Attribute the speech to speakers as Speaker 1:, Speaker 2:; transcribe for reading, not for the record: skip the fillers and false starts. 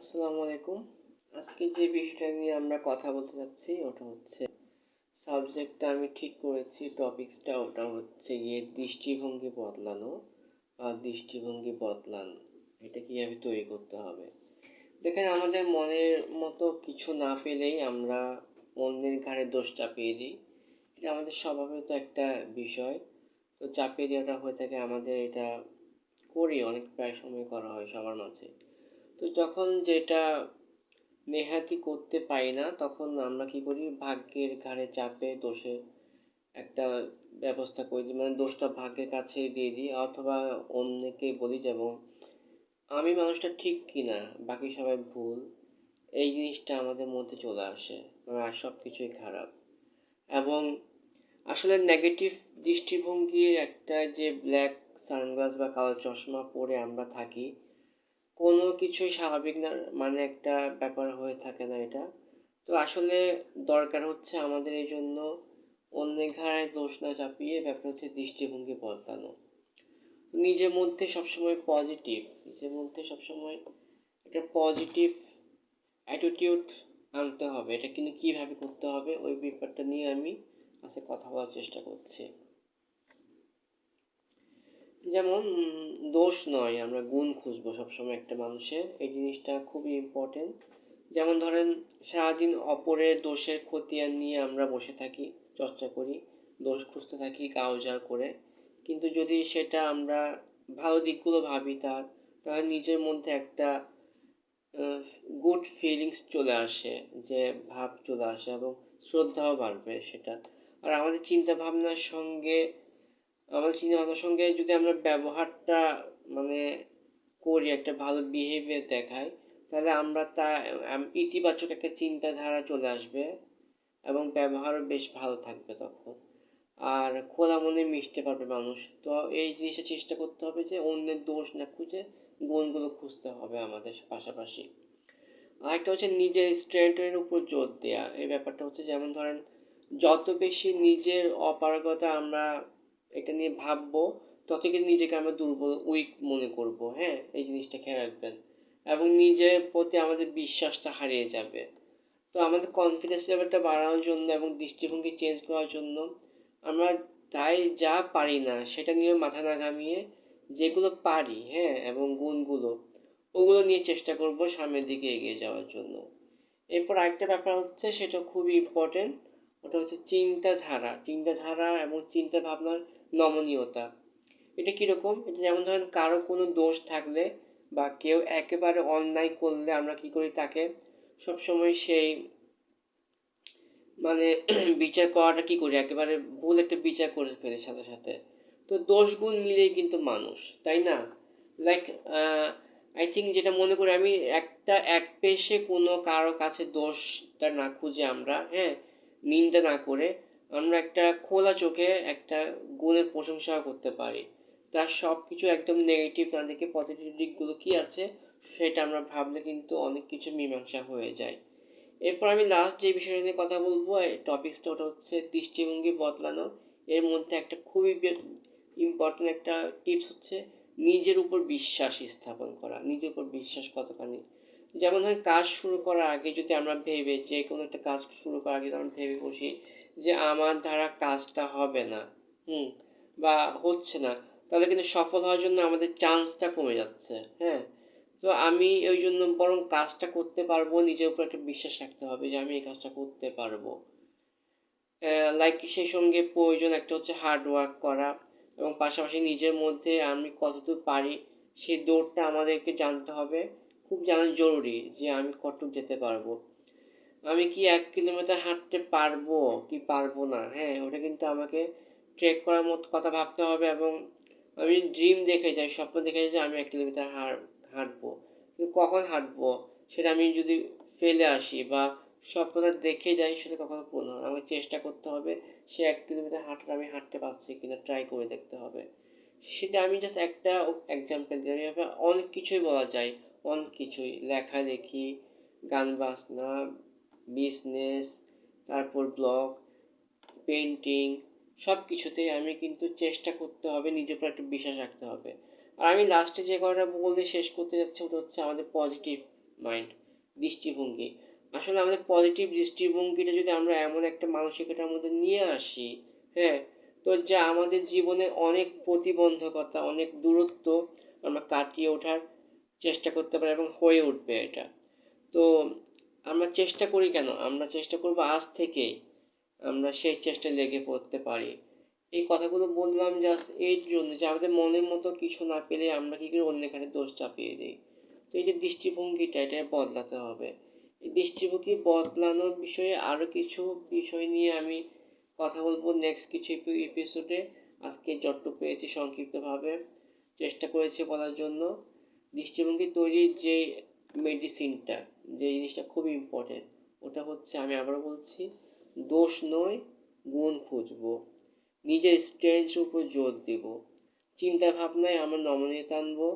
Speaker 1: আসসালামু আলাইকুম। আজকে যে বিষয়টা নিয়ে আমরা কথা বলতে যাচ্ছি ওটা হচ্ছে সাবজেক্টটা আমি ঠিক করেছি, টপিকসটা ওটা হচ্ছে গিয়ে দৃষ্টিভঙ্গি বদলানো বা দৃষ্টিভঙ্গি বদলান। এটা কিভাবে তৈরি করতে হবে? দেখেন, আমাদের মনের মতো কিছু না পেলেই আমরা অন্যের ঘাড়ে দোষ চাপিয়ে দিই। এটা আমাদের স্বভাবের তো একটা বিষয়। তো চাপিয়ে দেওয়াটা হয়ে থাকে আমাদের, এটা করি, অনেক প্রায় সময় করা হয় সবার মাঝে। তো যখন যেটা নেহাতই করতে পারি না, তখন আমরা কি করি, ভাগ্যের ঘাড়ে চাপে দোষের একটা ব্যবস্থা করে দিই, মানে দোষটা ভাগ্যের কাছেই দিয়ে দিই, অথবা অন্যকে বলি যেমন আমি মানুষটা ঠিক কিনা, বাকি সবাই ভুল। এই জিনিসটা আমাদের মধ্যে চলে আসে, আর সব কিছুই খারাপ। এবং আসলে নেগেটিভ দৃষ্টিভঙ্গির একটা যে ব্ল্যাক সানগ্লাস বা কালো চশমা পরে আমরা থাকি, কোনো কিছুই স্বাভাবিক না, মানে একটা ব্যাপার হয়ে থাকে না এটা। তো আসলে দরকার হচ্ছে আমাদের এই জন্য অন্যের ঘাড়ে দোষ না চাপিয়ে ব্যাপার হচ্ছে দৃষ্টিভঙ্গি বদলানো। নিজের মধ্যে সবসময় পজিটিভ, নিজের মধ্যে সবসময় একটা পজিটিভ অ্যাটিটিউড আনতে হবে। এটা কিন্তু কিভাবে করতে হবে ওই ব্যাপারটা নিয়ে আমি আজকে কথা বলার চেষ্টা করছি। যেমন দোষ নয়, আমরা গুণ খুঁজবো সবসময় একটা মানুষের, এই জিনিসটা খুবই ইম্পর্টেন্ট। যেমন ধরেন, সারাদিন অপরের দোষের খতিয়ান নিয়ে আমরা বসে থাকি, চর্চা করি, দোষ খুঁজতে থাকি গাউজার করে। কিন্তু যদি সেটা আমরা ভালো দিকগুলো ভাবি তাহলে নিজের মধ্যে একটা গুড ফিলিংস চলে আসে, যে ভাব চলে আসে, এবং শ্রদ্ধাও বাড়বে সেটা। আর আমাদের চিন্তা ভাবনার সঙ্গে যদি আমরা ব্যবহারটা মানে করি, একটা ভালো বিহেভিয়ার দেখাই, তাহলে আমরা ইতিবাচক একটা চিন্তাধারা চলে আসবে, এবং ব্যবহারও বেশ ভালো থাকবে তখন। আর খোলা মনে মিশতে পারবে মানুষ। তো এই জিনিসটা চেষ্টা করতে হবে যে অন্যের দোষ না খুঁজে গুণগুলো খুঁজতে হবে আমাদের পাশাপাশি। আরেকটা হচ্ছে নিজের স্ট্রেংথের উপর জোর দেয়া। এই ব্যাপারটা হচ্ছে, যেমন ধরেন, যত বেশি নিজের অপারগতা আমরা এটা নিয়ে ভাববো, তত কিন্তু নিজেকে আমরা দুর্বল, উইক মনে করব। হ্যাঁ, এই জিনিসটা খেয়াল রাখবেন। এবং নিজের প্রতি আমাদের বিশ্বাসটা হারিয়ে যাবে। তো আমাদের কনফিডেন্স লেভেলটা বাড়ানোর জন্য এবং দৃষ্টিভঙ্গি চেঞ্জ করার জন্য আমরা তাই যা পারি না সেটা নিয়ে মাথা না ঘামিয়ে যেগুলো পারি, হ্যাঁ, এবং গুণগুলো, ওগুলো নিয়ে চেষ্টা করব সামনের দিকে এগিয়ে যাওয়ার জন্য। এরপর আরেকটা ব্যাপার হচ্ছে, সেটা খুবই ইম্পর্টেন্ট। ওটা হচ্ছে চিন্তাধারা এবং চিন্তা ভাবনার নমনীয়তা। এটা কিরকম? এটা যেমন ধরেন, কারো কোনো দোষ থাকলে বা কেউ একেবারে অন্যায় করলে আমরা কি করি, তাকে সবসময় সেই মানে বিচার করাটা কি করি, একেবারে ভুল একটা বিচার করে ফেলি সাথে সাথে। তো দোষ গুণ মিলেই কিন্তু মানুষ, তাই না? লাইক আই থিঙ্ক, যেটা মনে করি আমি, এক পেশে কোনো কারো কাছে দোষটা না খুঁজে আমরা, হ্যাঁ, নিন্দা না করে আমরা একটা খোলা চোখে একটা গুণের প্রশংসা করতে পারি। তার সব কিছু একদম নেগেটিভ না দেখে পজিটিভ দিকগুলো কি আছে সেটা আমরা ভাবলে কিন্তু অনেক কিছু মীমাংসা হয়ে যায়। এরপর আমি লাস্ট যে বিষয়টা নিয়ে কথা বলবো, এই টপিকসটা, ওটা হচ্ছে দৃষ্টিভঙ্গি বদলানো। এর মধ্যে একটা খুবই ইম্পর্টেন্ট একটা টিপস হচ্ছে নিজের উপর বিশ্বাস স্থাপন করা। নিজের উপর বিশ্বাস কতখানি, যেমন হয়, কাজ শুরু করার আগে যদি আমরা যে কোনো একটা কাজ শুরু করার আগে আমরা ভেবে বসি যে আমার দ্বারা কাজটা হবে না, হুম, বা হচ্ছে না, তাহলে কিন্তু সফল হওয়ার জন্য আমাদের চান্সটা কমে যাচ্ছে। হ্যাঁ, তো আমি ওই জন্য বরং কাজটা করতে পারবো, নিজের উপর একটা বিশ্বাস রাখতে হবে যে আমি এই কাজটা করতে পারবো। লাইক সেই সঙ্গে প্রয়োজন একটা হচ্ছে হার্ড ওয়ার্ক করা, এবং পাশাপাশি নিজের মধ্যে আমি কতদূর পারি সেই দৌড়টা আমাদেরকে জানতে হবে। খুব জানা জরুরি যে আমি কতটুকু যেতে পারবো। আমি কি 1 কিলোমিটার হাঁটতে পারবো কি পারবো না, হ্যাঁ, ওটা কিন্তু আমাকে ট্রেক করার মতো কথা ভাবতে হবে। এবং আমি ড্রিম দেখে যাই, স্বপ্ন দেখে যাই যে আমি 1 কিলোমিটার হাঁটবো, কিন্তু কখন হাঁটবো সেটা আমি যদি ফেলে আসি বা স্বপ্নটা দেখে যাই, সেটা কখনো পূর্ণ হয় না। আমাকে চেষ্টা করতে হবে সে 1 কিলোমিটার হাঁটাটা আমি হাঁটতে পারছি কিনা ট্রাই করে দেখতে হবে। সেটা আমি জাস্ট একটা এক্সাম্পল দিলাম, এভাবে অনেক কিছুই বলা যায়। অনেক কিছুই, লেখালেখি, গান বাজনা, বিজনেস, তারপর ব্লগ, পেন্টিং, সব কিছুতেই আমি কিন্তু চেষ্টা করতে হবে, নিজের উপর একটা বিশ্বাস রাখতে হবে। আর আমি লাস্টে যে কথাটা বলে শেষ করতে যাচ্ছি ওটা হচ্ছে আমাদের পজিটিভ মাইন্ড, দৃষ্টিভঙ্গি। আসলে আমাদের পজিটিভ দৃষ্টিভঙ্গিটা যদি আমরা এমন একটা মানসিকতার মধ্যে নিয়ে আসি, হ্যাঁ, তো যা আমাদের জীবনের অনেক প্রতিবন্ধকতা, অনেক দূরত্ব আমরা কাটিয়ে ওঠার চেষ্টা করতে পারি এবং হয়ে উঠবে এটা। তো আমরা চেষ্টা করি কেন? আমরা চেষ্টা করব আজ থেকেই আমরা সেই চেষ্টায় লেগে পড়তে পারি। এই কথাগুলো বললাম জাস্ট এর জন্য যে আমাদের মনের মতো কিছু না পেলে আমরা কি করি অন্যের ঘাড়ে দোষ চাপিয়ে দিই। তো এই যে দৃষ্টিভঙ্গিটা এটা বদলাতে হবে। এই দৃষ্টিভঙ্গি বদলানোর বিষয়ে আরো কিছু বিষয় নিয়ে আমি কথা বলবো নেক্সট কিছু এপিসোডে। আজকে যতটুকু পেরেছি সংক্ষিপ্তভাবে চেষ্টা করেছি বলার জন্য। দৃষ্টিভঙ্গি তৈরির যে মেডিসিনটা, যে জিনিসটা খুব ইম্পর্টেন্ট, ওটা হচ্ছে আমি আবারও বলছি, দোষ নয় গুণ খুঁজবো, নিজের স্ট্রেংথের উপর জোর দিব, চিন্তা ভাবনায় আমরা নমনীয়তা আনবো,